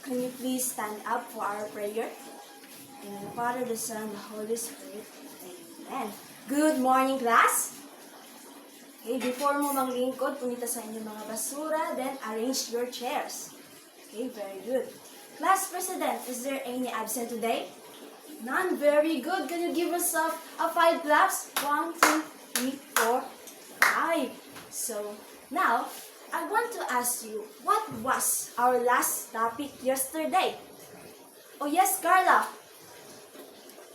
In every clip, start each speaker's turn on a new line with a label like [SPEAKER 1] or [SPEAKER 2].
[SPEAKER 1] Can you please stand up for our prayer? In the name of the Father, the Son, the Holy Spirit. Amen. Good morning, class! Okay, before mo maglingkod, punita sa inyong mga basura, then arrange your chairs. Okay, very good. Class President, is there any absent today? None. Very good. Can you give us a 5 claps? 1, 2, 3, 4, 5. So, now, I want to ask you, what was our last topic yesterday? Oh yes, Carla.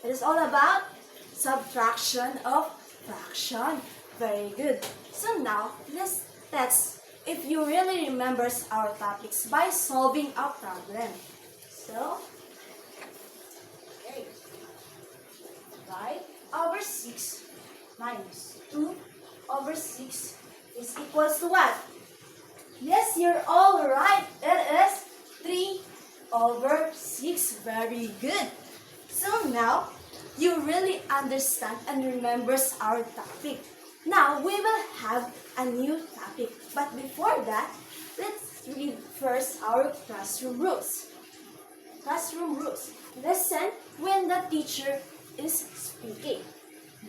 [SPEAKER 1] It is all about subtraction of fraction. Very good. So now, let's test if you really remembers our topics by solving a problem. So, okay. 5 over 6 minus 2 over 6 is equals to what? Yes, you're all right. It is 3 over 6. Very good. So now, you really understand and remembers our topic. Now, we will have a new topic. But before that, let's read first our classroom rules. Classroom rules. Listen when the teacher is speaking.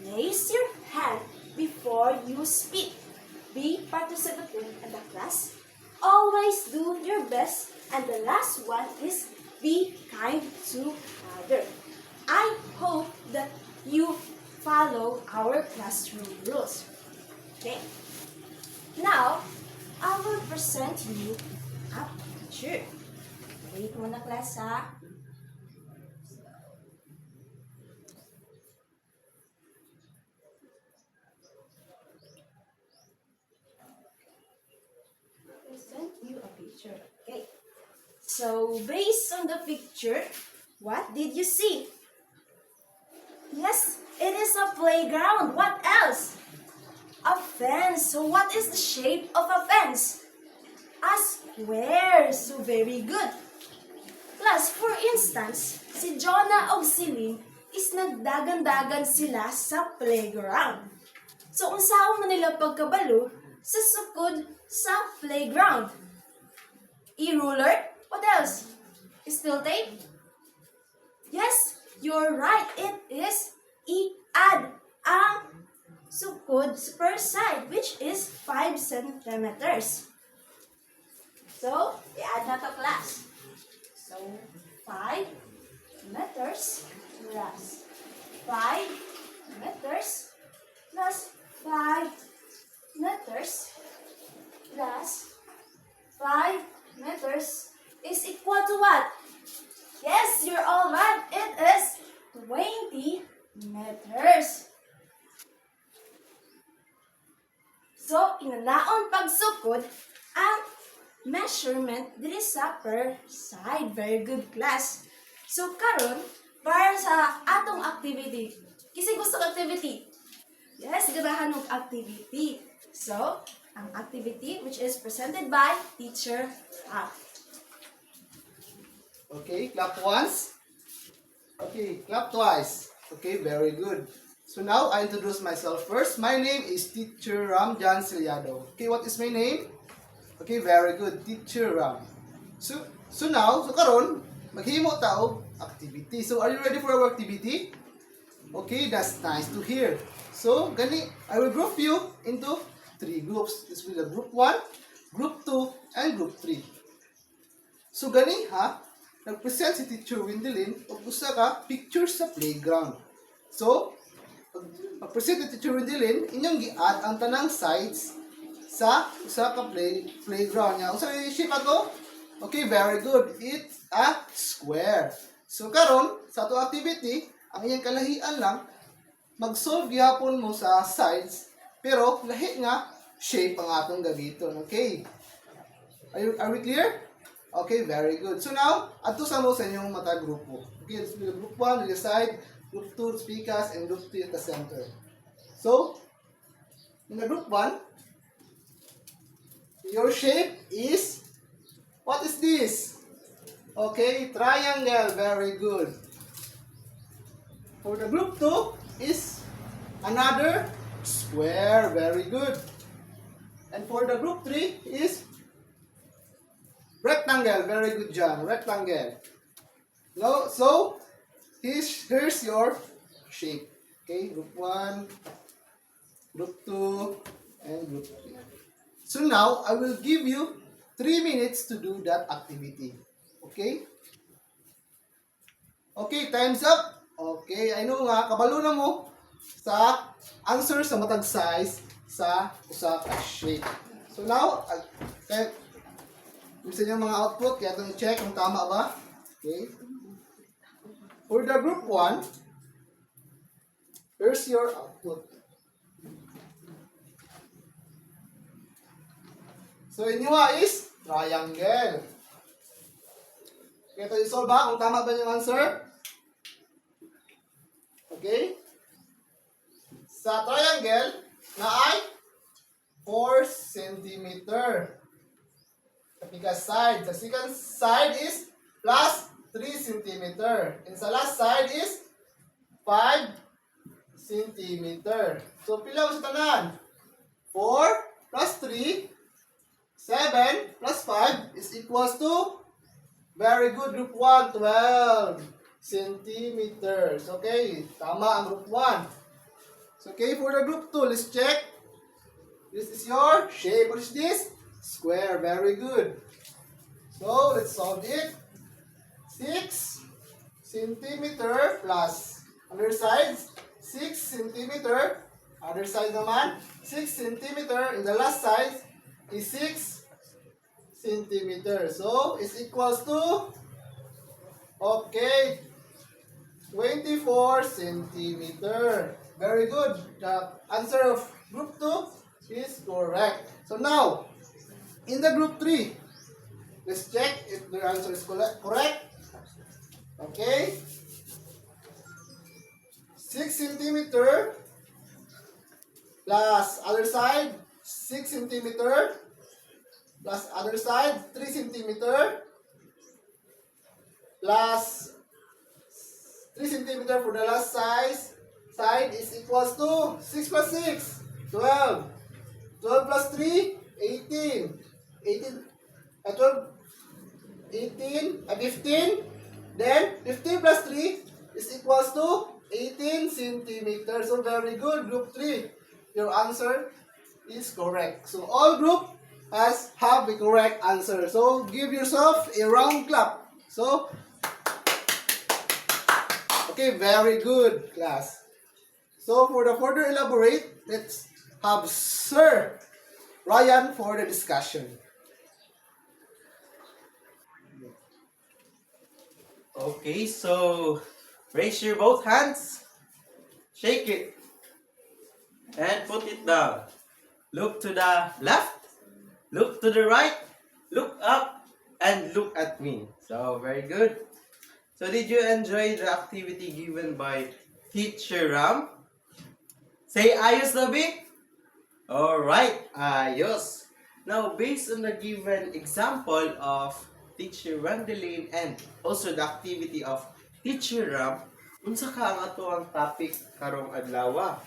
[SPEAKER 1] Raise your hand before you speak. Be participative in the class. Always do your best. And the last one is be kind to others. I hope that you follow our classroom rules. Okay. Now, I will present you a picture. Wait muna class ha. Present you a picture. Okay. So, based on the picture, what did you see? Yes, it is a playground. What else? A fence. So what is the shape of a fence? A square. So very good. Plus, for instance, si Jonah o si Lynn is nagdagan-dagan sila sa playground. So, unsaon man nila pagkabalo sa sukod sa playground? E-ruler? What else? Steel tape? Yes, you're right. It is i-add ang sukod per side, which is 5 centimeters. So, i-add na to class. So, 5 meters plus 5 meters plus 5 meters plus 5 meters is equal to what? Yes, you're all right. It is 20 meters. So, inanaon pagsukod ang measurement diri sa per side. Very good class. So, karon para sa atong activity. Kasi gusto ng activity. Yes, ganahan ng activity. So, ang activity which is presented by Teacher Ralph.
[SPEAKER 2] Okay, clap once. Okay, clap twice. Okay, very good. So now I introduce myself first. My name is Teacher Ram Jan Siliado. Okay, what is my name? Okay, very good. Teacher Ram. So karon maghimo tao activity. So are you ready for our activity? Okay, that's nice to hear. So gani, I will group you into 3 groups. This will be the group 1, group 2, and group 3. So gani ha, nag-present si Teacher Wendelin og usa ka picture sa playground. So, pag-present ni Teacher Wendelin, inyong gi-add ang tanang sides sa usa ka playground niya. Unsa may shape ato? Okay, very good. It's a square. So karon sa ato activity, ang iyang kalahian lang mag-solve gyapon mo sa sides, pero lahi nga shape ang atong gamiton. Okay? Are we clear? Okay, very good. So now, ato sa mo sa inyong mata grupo. Okay, this will be group 1 on the side, group 2 speakers, and group 3 at the center. So, in the group 1, your shape is, what is this? Okay, triangle, very good. For the group 2 is another square, very good. And for the group 3 is rectangle. rectangle. Very good, John. Rectangle. No, so here's your shape. Okay, group 1, group 2, and group 3. So now, I will give you 3 minutes to do that activity. Okay? Okay, time's up. Okay, I know nga, kabalo na mo sa answer sa matag size sa usa ka shape. So now, gusto niyo mga output, kaya itong check kung tama ba. Okay? For the group 1, here's your output. So inyo is triangle. Okay, ito i-solve ba kung tama ba yung answer? Okay? Sa triangle na ay 4 cm. Sa biggest side. Sa second side is plus 3 cm. And sa last side is 5 cm. So, pila mo sa tanan? 4 plus 3, 7 plus 5 is equals to, very good, group 1, 12 centimeters. Okay, tama ang group 1. So, okay, for the group 2, let's check. This is your shape. What is this? Square. Very good. So, let's solve it. 6 centimeter plus other side 6 centimeter. Other side naman 6 centimeter. And the last side is 6 centimeter. So, it's equals to, okay, 24 centimeter. Very good. The answer of group 2 is correct. So now, in the group 3, let's check if the answer is correct. Okay. 6 centimeter plus other side 6 centimeter plus other side 3 centimeter plus 3 centimeter for the last side is equals to 6 plus 6, 12. 12 plus 3, 18. 15. Then 15 plus 3 is equals to 18 centimeters. So very good, group 3. Your answer is correct. So all group have the correct answer. So give yourself a round clap. So okay, very good, class. So for the further elaborate, let's have Sir Ryan for the discussion.
[SPEAKER 3] Okay, so raise your both hands, shake it, and put it down. Look to the left, look to the right, look up, and look at me. So, very good. So, did you enjoy the activity given by Teacher Ram? Say ayos na bi? Alright, ayos. Now, based on the given example of Teacher Randeline and also the activity of Teacher Ram, unsa ka ang ato ang topic karong adlaw?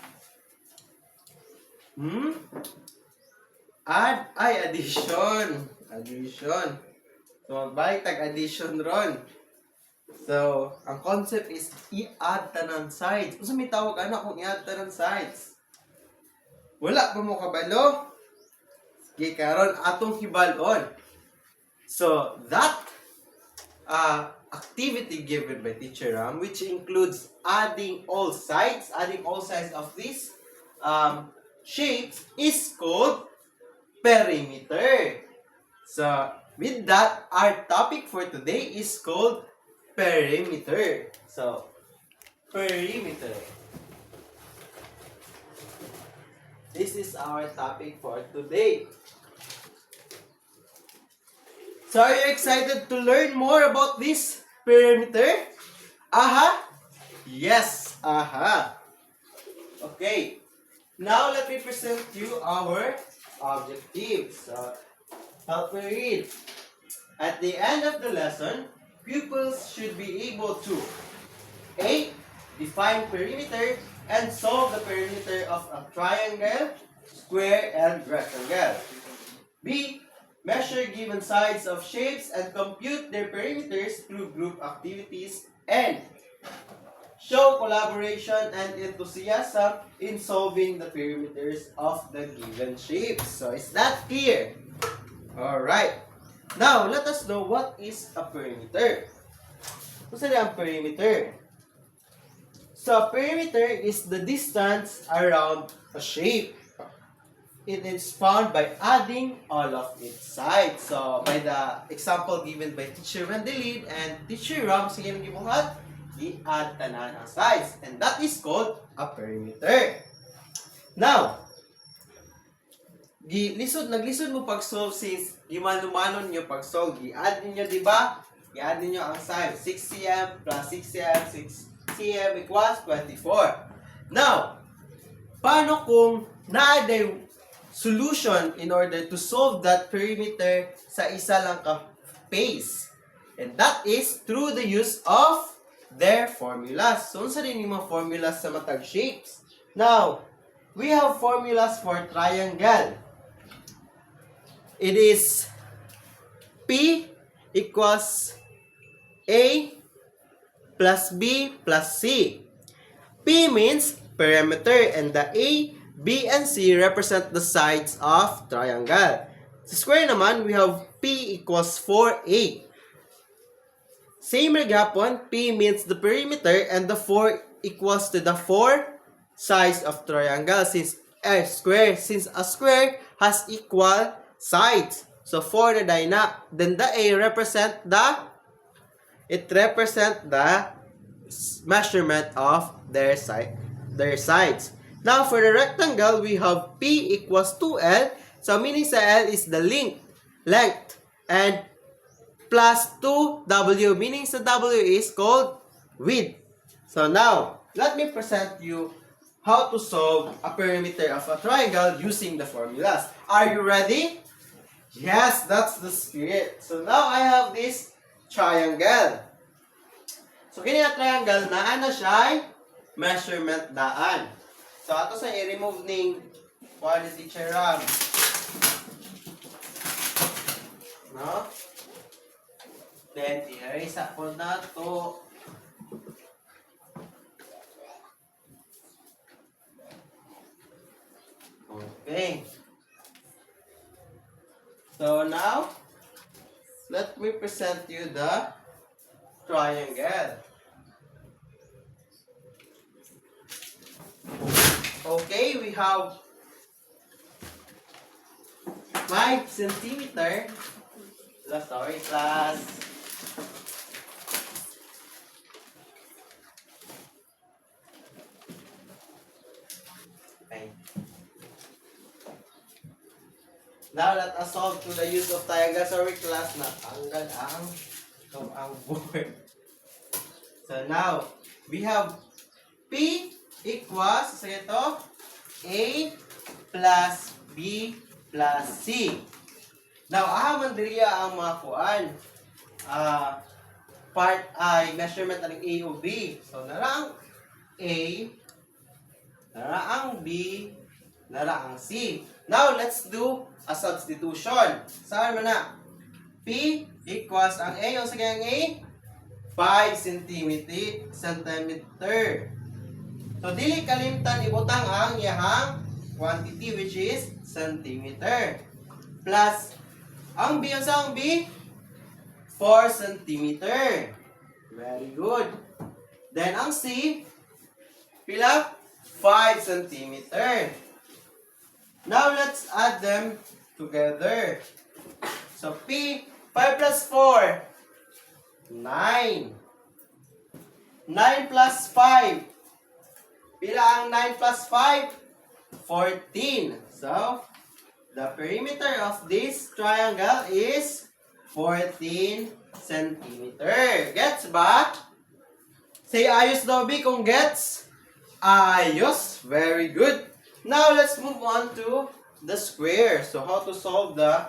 [SPEAKER 3] Addition. So, magbalik tag addition ron. So, ang concept is i-add tanan sides. Kung may tawag kung i-add tanan sides. Wala pa mo kabalo? Sige, karon atong hibalon. So, that activity given by Teacher Ram, which includes adding all sides of this shapes, is called perimeter. So, with that, our topic for today is called perimeter. So, perimeter. This is our topic for today. So, are you excited to learn more about this perimeter? Aha! Yes! Aha! Okay. Now, let me present you our objectives. So, help me read. At the end of the lesson, pupils should be able to A. Define perimeter and solve the perimeter of a triangle, square, and rectangle. B. measure given sides of shapes and compute their perimeters through group activities, and show collaboration and enthusiasm in solving the perimeters of the given shapes. So, is that clear? Alright. Now, let us know what is a perimeter. What's ang perimeter? So, perimeter is the distance around a shape. It is found by adding all of its sides. So, by the example given by Teacher Wendelin and Teacher Ram, sige nang gibuhat, i-add tanan ang sides. And that is called a perimeter. Now, naglisod mo pag-solve since gimanumanon nyo pag-solve. I-add ninyo, di ba? I-add ninyo ang sides. 6 cm plus 6 cm, 6 cm equals 24. Now, paano kung na-add solution in order to solve that perimeter sa isa lang ka phase? And that is through the use of their formulas. So, unsa din yung mga formulas sa matag shapes? Now, we have formulas for triangle. It is P equals A plus B plus C. P means perimeter and the A, B, and C represent the sides of triangle. Sa square naman, we have P equals 4A. Same gapon, P means the perimeter and the 4 equals to the 4 sides of triangle since a square has equal sides. So 4 na na. Then the A represent the measurement of their sides. Now for the rectangle, we have P equals 2L. So meaning sa L is the length and plus 2W, meaning sa W is called width. So now, let me present you how to solve a perimeter of a triangle using the formulas. Are you ready? Yes, that's the spirit. So now I have this triangle. So kini nga triangle, naa na siya measurement daan. So ato sa i-remove ning quality cherub. No? Then, i-erase ako na to. Okay. So now, let me present you the triangle. Okay, we have 5 centimeter. Sorry, class. Okay. Now, let us solve through the use of triangle. Sorry, class, natanggal ang board. So now, we have P equals, so ito, A plus B plus C. Now, ahaman diriya ang mga kuan. Part ay measurement ng A o B. So, naraang A, naraang B, naraang C. Now, let's do a substitution. Saan man na? P equals ang A, o sige ang A, 5 centimeter. So, dili kalimtan ibutang ang iyahang quantity which is centimeter. Plus, ang B, ang B, 4 centimeter. Very good. Then, ang C, pila? 5 centimeter. Now, let's add them together. So, P, 5 plus 4, 9. 9 plus 5. Pila ang 9 plus 5? 14. So, the perimeter of this triangle is 14 centimeter. Gets ba? Say ayos daw, B, kung gets. Ayos. Very good. Now, let's move on to the square. So, how to solve the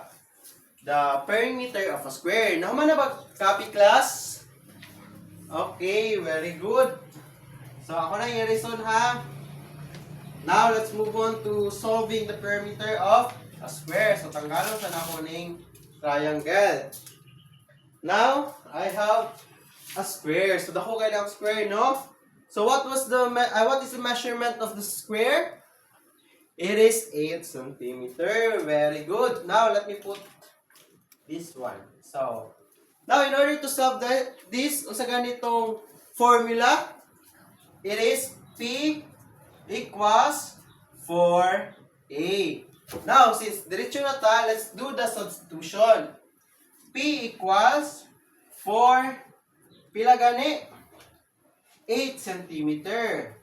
[SPEAKER 3] perimeter of a square. Naman na ba, copy class? Okay, very good. So, ako na i-reason ha. Now, let's move on to solving the perimeter of a square. So, tanggalon sa nakuning triangle. Now, I have a square. So, dako kayo ng square, no? So, what is the measurement of the square? It is 8 centimeter. Very good. Now, let me put this one. So, now, in order to solve this, sa ganitong formula, it is P equals 4A. Now, since diretso na ta, let's do the substitution. P equals 4, pila gani? 8 centimeter.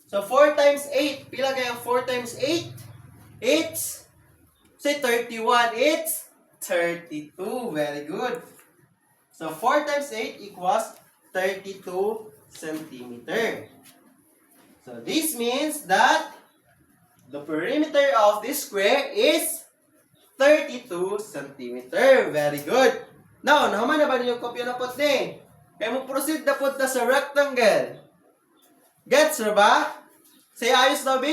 [SPEAKER 3] So, 4 times 8, pila kaya 4 times 8? It's, say 31, it's 32. Very good. So, 4 times 8 equals 32 centimeter. So, this means that the perimeter of this square is 32 centimeter. Very good. Now, naman na ba ninyo kopya na po ni? Kaya mo proceed na po ta sa rectangle. Gets na ba? Say ayos na, B?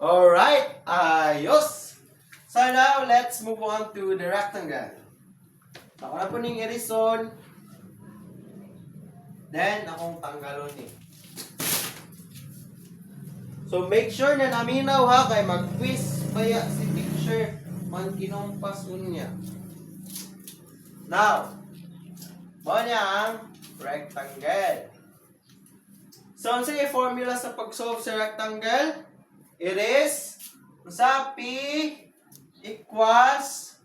[SPEAKER 3] Alright, ayos. So now, let's move on to the rectangle. Ako na po ning erison. Then, akong tanggalon ni. So, make sure na naminaw ha, kay mag-quiz baya si teacher man kinumpas niya. Now, mo niya ang rectangle. So, ang sige formula sa pag-solve sa rectangle, it is sa P equals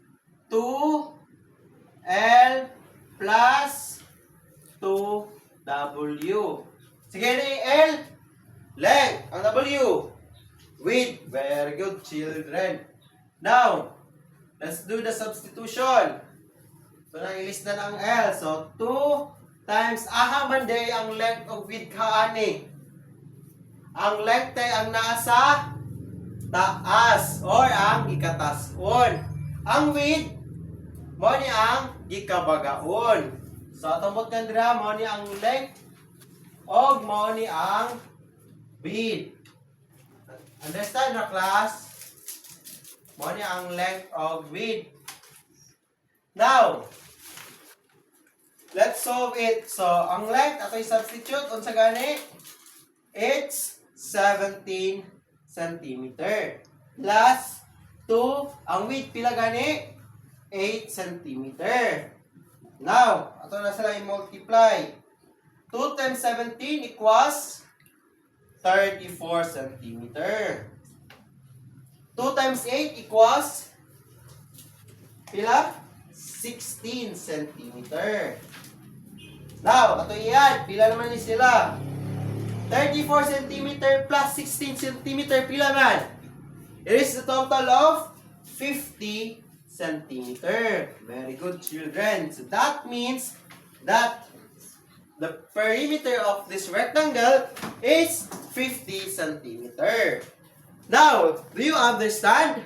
[SPEAKER 3] 2L plus 2W. Sige na yung L, length. Ang W, width. Very good, children. Now, let's do the substitution. So, nang-ilista ng L. So, 2 times, man day ang length of width kaani. Ang length ay ang nasa taas or ang ikatason. Ang width, mo ni ang ikabagaon. So, atong kandra, mo ni ang length o mo ni ang width. Understand na class? Mo ni ang length of width. Now, let's solve it. So, ang length, ato i-substitute. Unsa gani? It's 17 centimeter. Plus 2, ang width, pila gani? 8 centimeter. Now, ato na sila i-multiply. 2 times 17 equals 34 centimeter. 2 times 8 equals pila? 16 centimeter. Now, ato iyan. Pila naman ni sila? 34 centimeter plus 16 centimeter. Pila man? It is a total of 50 centimeter. Very good, children. So, that means that the perimeter of this rectangle is 50 centimeter. Now, do you understand?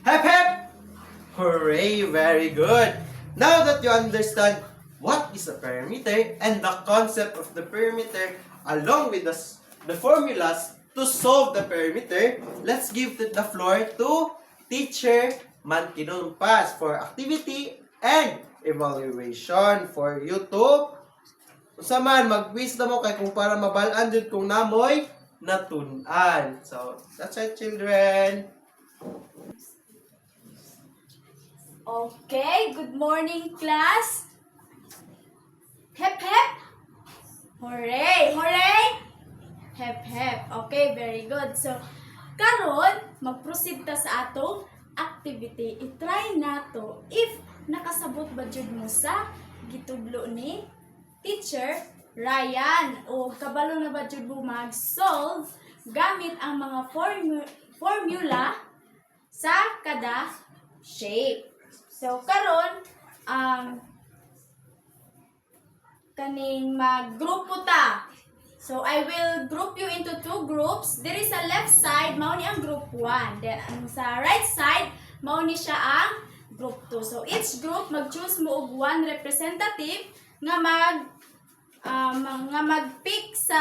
[SPEAKER 3] Hep hep! Hooray! Very good! Now that you understand what is a perimeter and the concept of the perimeter along with the formulas to solve the perimeter, let's give the floor to Teacher Mankinumpas for activity and evaluation for you to usa man mag-quiz na mo kay kung para mabalaan jud kung namoy natun-an. So, that's it, children.
[SPEAKER 1] Okay, good morning, class. Hep hep. Hooray! Hooray! Hep hep. Okay, very good. So, karon mag-proceed ta sa atong activity. I-try nato if nakasabot ba jud mo sa gitudlo ni Teacher Ryan o kabalo na ba jud mo mag-solve gamit ang mga formula sa kada shape. So karon kaning maggrupo ta. So I will group you into two groups. There is a left side, mao ni ang group 1. Then sa right side, mao ni siya ang group 2. So each group mag-choose mo og one representative nga mag-pick sa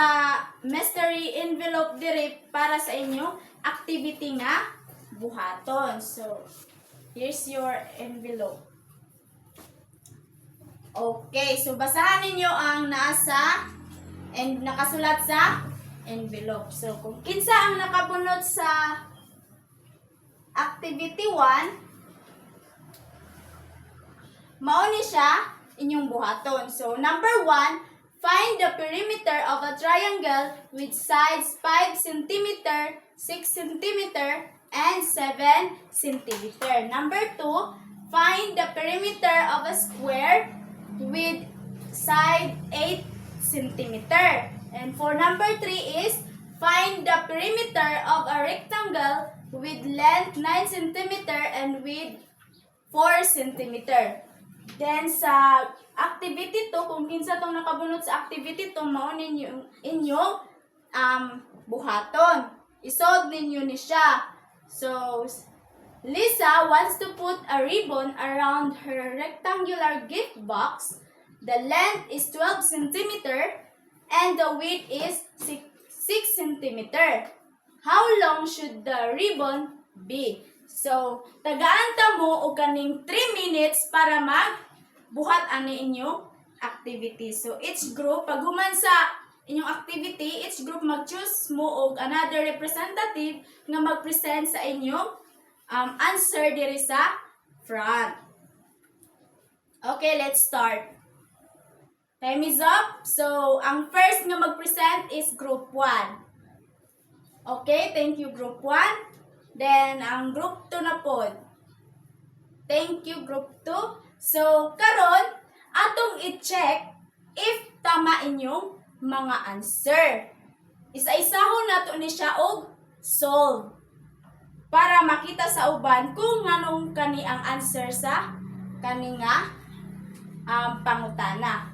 [SPEAKER 1] mystery envelope dire para sa inyong activity nga buhaton. So Here's your envelope. Okay, so basahan ninyo ang nasa and nakasulat sa envelope. So, kung kinsa ang nakabunot sa activity 1, mao ni siya inyong buhaton. So, number 1, find the perimeter of a triangle with sides 5 cm, 6 cm, and 7 cm. Number 2, find the perimeter of a square with side 8 cm. And for number 3 is, find the perimeter of a rectangle with length 9 cm and width 4 cm. Then sa activity 2, kung kinsa tong nakabunot sa activity 2, mao ninyo inyong buhaton. Isolve ninyo ni siya. So, Lisa wants to put a ribbon around her rectangular gift box. The length is 12 cm and the width is 6 cm. How long should the ribbon be? So, tagaan mo og kaning 3 minutes para magbuhat ani inyong activity. So, each group, pag human sa inyong activity, each group mag-choose mo og another representative nga mag-present sa inyong answer diri sa front. Okay, let's start. Time is up. So, ang first nga mag-present is group 1. Okay, thank you group 1. Then, ang group 2 na pod. Thank you group 2. So, karon atong i-check if tama inyong mga answer. Isa-isahon nato ni siya og solve para makita sa uban kung nganong kani ang answer sa kani nga pangutana.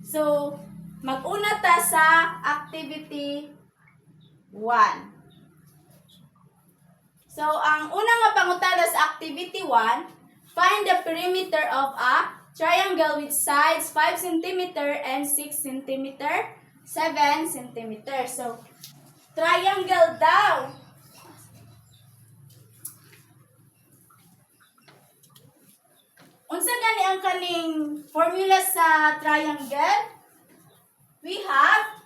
[SPEAKER 1] So, mag-una ta sa activity 1. So, ang una nga pangutana sa activity 1, find the perimeter of a triangle with sides 5 cm and 6 cm, 7 cm. So, triangle daw. Unsa gani ang kaning formula sa triangle? We have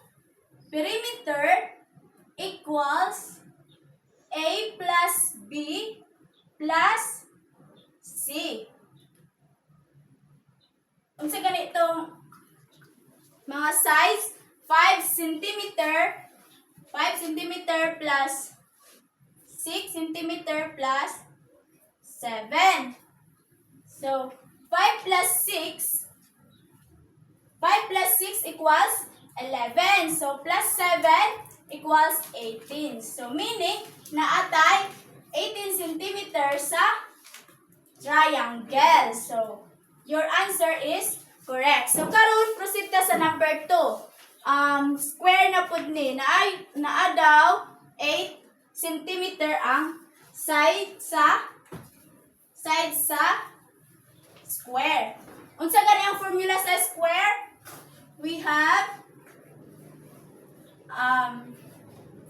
[SPEAKER 1] perimeter equals A plus B plus C. Unsa gani itong mga size? 5 cm, 5 cm plus 6 cm plus 7. So, 5 plus 6 equals 11. So, plus 7 equals 18. So, meaning, naatay 18 cm sa triangle. So, your answer is correct. So, karon proceed ka sa number 2. Square na pud ni. Naa daw 8 cm ang side sa square. Unsa gani ang formula sa square? We have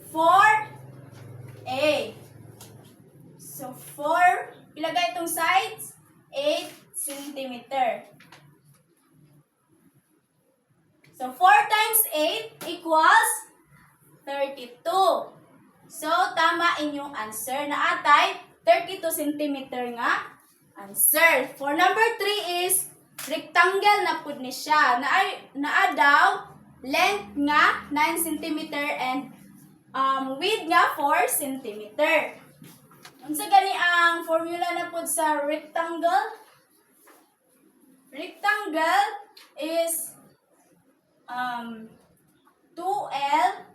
[SPEAKER 1] 4A. So 4, ilagay itong sides, 8 cm. So 4 times 8 equals 32. So tama inyong answer na atay 32 cm nga answer. For number 3 is rectangle na pud ni siya. Naa daw length nga 9 cm and width nga 4 cm. Unsa gani ang formula na pud sa rectangle? Rectangle is 2L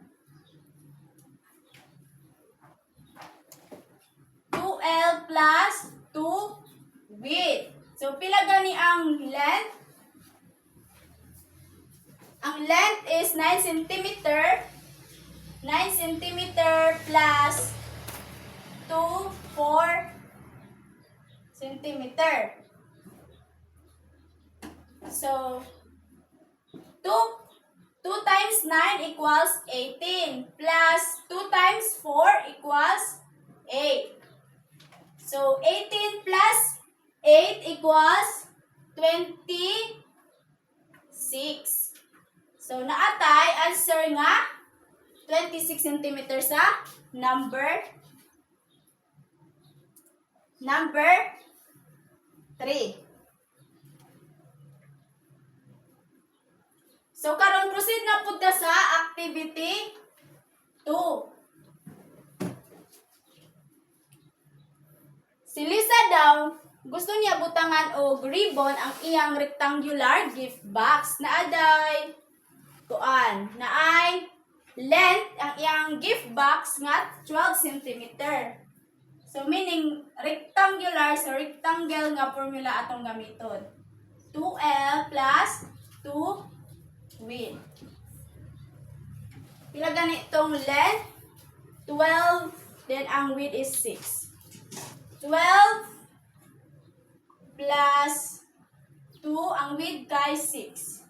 [SPEAKER 1] plus 2 width. So, pila gani ang length? Ang length is 9 cm. 9 cm plus 2, 4 cm. So, 2 times 9 equals 18. Plus 2 times 4 equals 8. So, 18 plus 8 equals 26. So, naatay, answer nga, 26 cm sa number 3. So, karon proceed na punta sa activity 2. Si Lisa daw, gusto niya butangan og ribbon ang iyang rectangular gift box na aday naay length ang iyang gift box nga 12 cm. So meaning rectangular, so rectangle nga formula atong gamiton. 2L plus 2 width. Pila gani itong length? 12, then ang width is 6. 12 plus 2, ang width guys 6.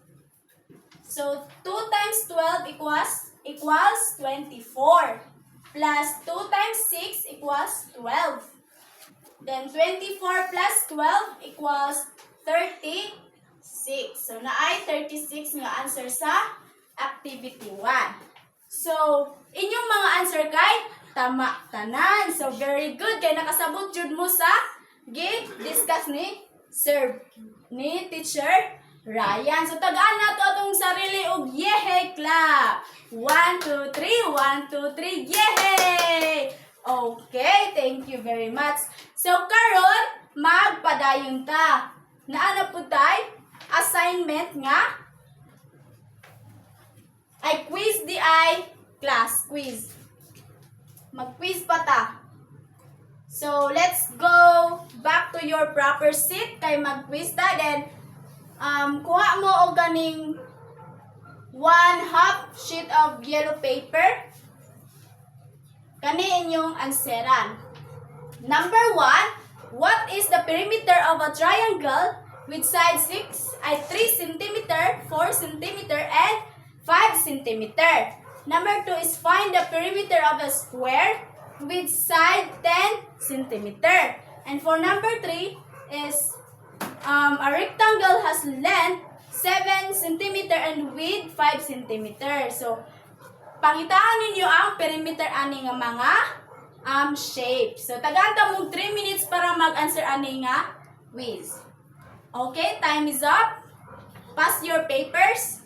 [SPEAKER 1] So 2 times 12 equals 24. Plus 2 times 6 equals 12. Then 24 plus 12 equals 36. So naay 36 nga answer sa activity 1. So inyong mga answer kay tama tanan. So very good kay nakasabot jud mo sa discuss ni Teacher Ryan. So tagaan na to atong sarili og yehey clap. 1, 2, 3, 1, 2, 3, yehey! Okay, thank you very much. So karon magpadayon ta. Naana pud tay assignment nga ay quiz di ay class quiz. Mag-quiz pa ta. So, let's go back to your proper seat kay mag-quiz ta. Then, kuha mo o ganing 1/2 sheet of yellow paper. Kani inyong answeran. Number 1, what is the perimeter of a triangle with side 3 cm, 4 cm, and 5 cm? Number 2 is find the perimeter of a square with side 10 cm. And for number 3 is a rectangle has length 7 cm and width 5 cm. So, pangitaan ninyo ang perimeter ani nga mga shape. So, tagaan ta mong 3 minutes para mag-answer ani nga quiz. Okay, time is up. Pass your papers.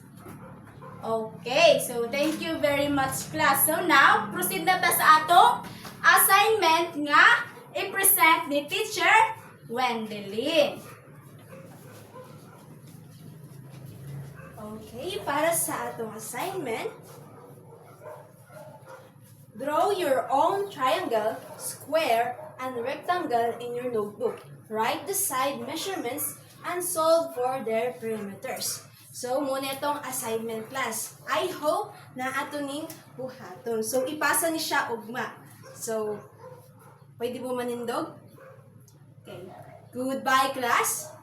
[SPEAKER 1] Okay, so thank you very much class. So now, proceed na ta sa atong assignment nga i-present ni Teacher Wendelin.
[SPEAKER 4] Okay, para sa atong assignment, draw your own triangle, square, and rectangle in your notebook. Write the side measurements and solve for their perimeters. So, muna itong assignment class. I hope na ato ning buhaton. So, ipasa ni siya ugma. So, pwede mo manindog? Okay. Goodbye, class.